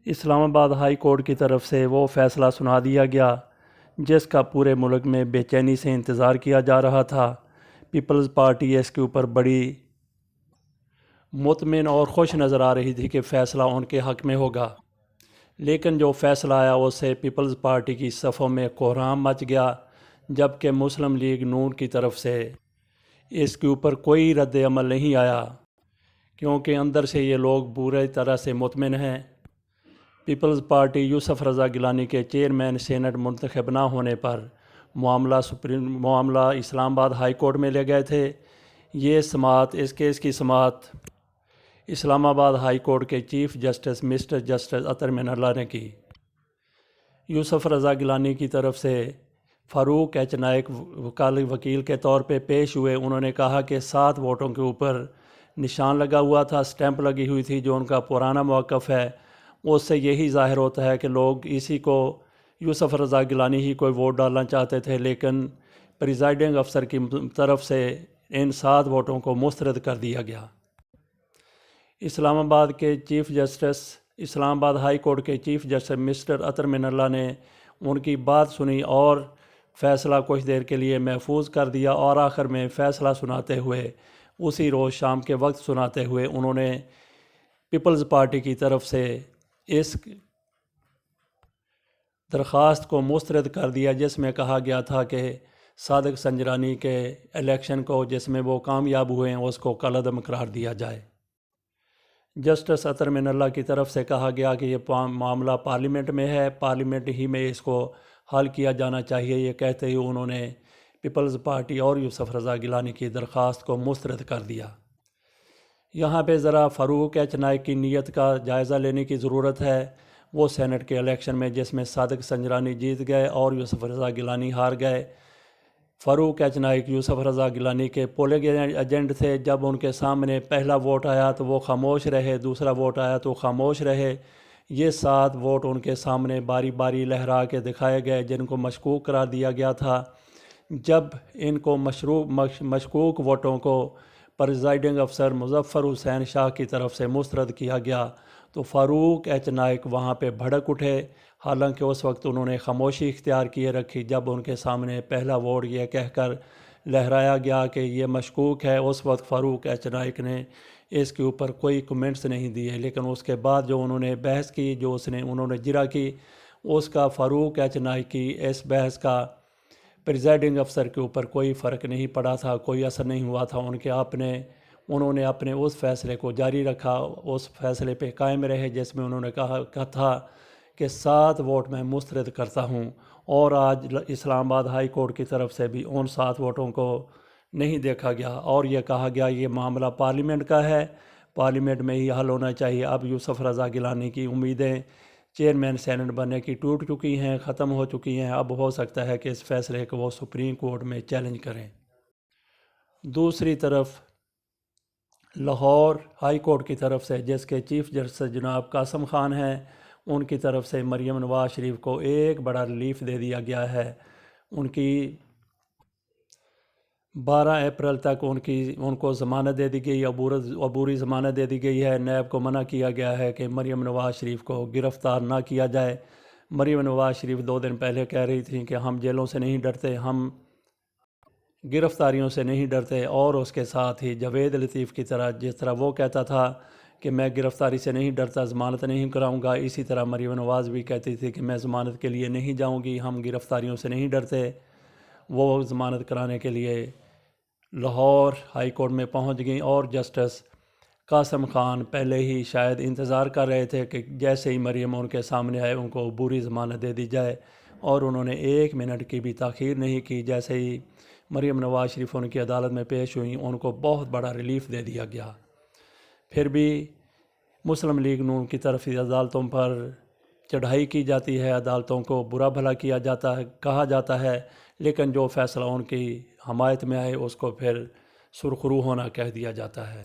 اسلام آباد high court کی طرف سے وہ فیصلہ سنا دیا گیا جس کا پورے ملک میں بے چینی سے انتظار کیا جا رہا تھا۔ پیپلز پارٹی اس کے اوپر بڑی مطمئن اور خوش نظر آ رہی تھی کہ فیصلہ ان کے حق میں ہوگا، لیکن جو فیصلہ آیا اس سے پیپلز پارٹی کی صفوں میں کوہرام مچ گیا، جبکہ مسلم لیگ نون کی طرف سے اس کے اوپر کوئی رد عمل نہیں آیا، کیونکہ اندر سے یہ لوگ بری طرح سے مطمئن ہیں۔ پیپلز پارٹی یوسف رضا گیلانی کے چیئرمین سینٹ منتخب نہ ہونے پر معاملہ اسلام آباد ہائی کورٹ میں لے گئے تھے۔ یہ سماعت، اس کیس کی سماعت اسلام آباد ہائی کورٹ کے چیف جسٹس مسٹر جسٹس اطہر من اللہ نے کی۔ یوسف رضا گیلانی کی طرف سے فاروق ایچ نائک وکیل کے طور پہ پیش ہوئے۔ انہوں نے کہا کہ 7 ووٹوں کے اوپر نشان لگا ہوا تھا، سٹیمپ لگی ہوئی تھی، جو ان کا پرانا موقف ہے۔ اس سے یہی ظاہر ہوتا ہے کہ لوگ اسی کو یوسف رضا گیلانی ہی کوئی ووٹ ڈالنا چاہتے تھے، لیکن پریزائڈنگ افسر کی طرف سے ان 7 ووٹوں کو مسترد کر دیا گیا۔ اسلام آباد کے چیف جسٹس، اسلام آباد ہائی کورٹ کے چیف جسٹس مسٹر اطہر من اللہ نے ان کی بات سنی اور فیصلہ کچھ دیر کے لیے محفوظ کر دیا، اور آخر میں فیصلہ سناتے ہوئے، اسی روز شام کے وقت سناتے ہوئے، انہوں نے پیپلز پارٹی کی طرف سے اس درخواست کو مسترد کر دیا جس میں کہا گیا تھا کہ صادق سنجرانی کے الیکشن کو جس میں وہ کامیاب ہوئے ہیں اس کو کالعدم قرار دیا جائے۔ جسٹس اطہر من اللہ کی طرف سے کہا گیا کہ یہ معاملہ پارلیمنٹ میں ہے، پارلیمنٹ ہی میں اس کو حل کیا جانا چاہیے۔ یہ کہتے ہی انہوں نے پیپلز پارٹی اور یوسف رضا گیلانی کی درخواست کو مسترد کر دیا۔ یہاں پہ ذرا فاروق ایچ نائک کی نیت کا جائزہ لینے کی ضرورت ہے۔ وہ سینٹ کے الیکشن میں جس میں صادق سنجرانی جیت گئے اور یوسف رضا گیلانی ہار گئے، فاروق ایچ نائک یوسف رضا گیلانی کے پولنگ ایجنٹ تھے۔ جب ان کے سامنے پہلا ووٹ آیا تو وہ خاموش رہے، دوسرا ووٹ آیا تو خاموش رہے۔ یہ 7 ووٹ ان کے سامنے باری باری لہرا کے دکھائے گئے جن کو مشکوک قرار دیا گیا تھا۔ جب ان کو مشکوک ووٹوں کو پریزائڈنگ افسر مظفر حسین شاہ کی طرف سے مسترد کیا گیا تو فاروق ایچ نائک وہاں پہ بھڑک اٹھے، حالانکہ اس وقت انہوں نے خاموشی اختیار کیے رکھی۔ جب ان کے سامنے پہلا ووٹ یہ کہہ کر لہرایا گیا کہ یہ مشکوک ہے، اس وقت فاروق ایچ نائک نے اس کے اوپر کوئی کمنٹس نہیں دیے، لیکن اس کے بعد جو انہوں نے بحث کی، جو انہوں نے جرا کی، اس کا فاروق ایچ نائک کی اس بحث کا پریزائڈنگ افسر کے اوپر کوئی فرق نہیں پڑا تھا، کوئی اثر نہیں ہوا تھا۔ انہوں نے اپنے اس فیصلے کو جاری رکھا، اس فیصلے پہ قائم رہے جس میں انہوں نے کہا تھا کہ 7 ووٹ میں مسترد کرتا ہوں، اور آج اسلام آباد ہائی کورٹ کی طرف سے بھی ان 7 ووٹوں کو نہیں دیکھا گیا اور یہ کہا گیا یہ معاملہ پارلیمنٹ کا ہے، پارلیمنٹ میں ہی حل ہونا چاہیے۔ اب یوسف رضا گیلانی کی امیدیں چیئرمین سینٹ بننے کی ٹوٹ چکی ہیں، ختم ہو چکی ہیں۔ اب ہو سکتا ہے کہ اس فیصلے کو وہ سپریم کورٹ میں چیلنج کریں۔ دوسری طرف لاہور ہائی کورٹ کی طرف سے، جس کے چیف جسٹس جناب قاسم خان ہیں، ان کی طرف سے مریم نواز شریف کو ایک بڑا ریلیف دے دیا گیا ہے۔ ان کی 12 اپریل تک ان کو ضمانت دے دی گئی، عبوری ضمانت دے دی گئی ہے۔ نیب کو منع کیا گیا ہے کہ مریم نواز شریف کو گرفتار نہ کیا جائے۔ مریم نواز شریف 2 دن پہلے کہہ رہی تھیں کہ ہم جیلوں سے نہیں ڈرتے، ہم گرفتاریوں سے نہیں ڈرتے، اور اس کے ساتھ ہی جاوید لطیف کی طرح جس طرح وہ کہتا تھا کہ میں گرفتاری سے نہیں ڈرتا، ضمانت نہیں کراؤں گا، اسی طرح مریم نواز بھی کہتی تھی کہ میں ضمانت کے لیے نہیں جاؤں گی، ہم گرفتاریوں سے نہیں ڈرتے۔ وہ ضمانت کرانے کے لیے لاہور ہائی کورٹ میں پہنچ گئیں، اور جسٹس قاسم خان پہلے ہی شاید انتظار کر رہے تھے کہ جیسے ہی مریم ان کے سامنے آئے ان کو عبوری ضمانت دے دی جائے، اور انہوں نے 1 منٹ کی بھی تاخیر نہیں کی۔ جیسے ہی مریم نواز شریف ان کی عدالت میں پیش ہوئیں، ان کو بہت بڑا ریلیف دے دیا گیا۔ پھر بھی مسلم لیگ نون کی طرف سے عدالتوں پر چڑھائی کی جاتی ہے، عدالتوں کو برا بھلا کیا جاتا ہے، کہا جاتا ہے، لیکن جو فیصلہ ان کی حمایت میں آئے اس کو پھر سرخرو ہونا کہہ دیا جاتا ہے۔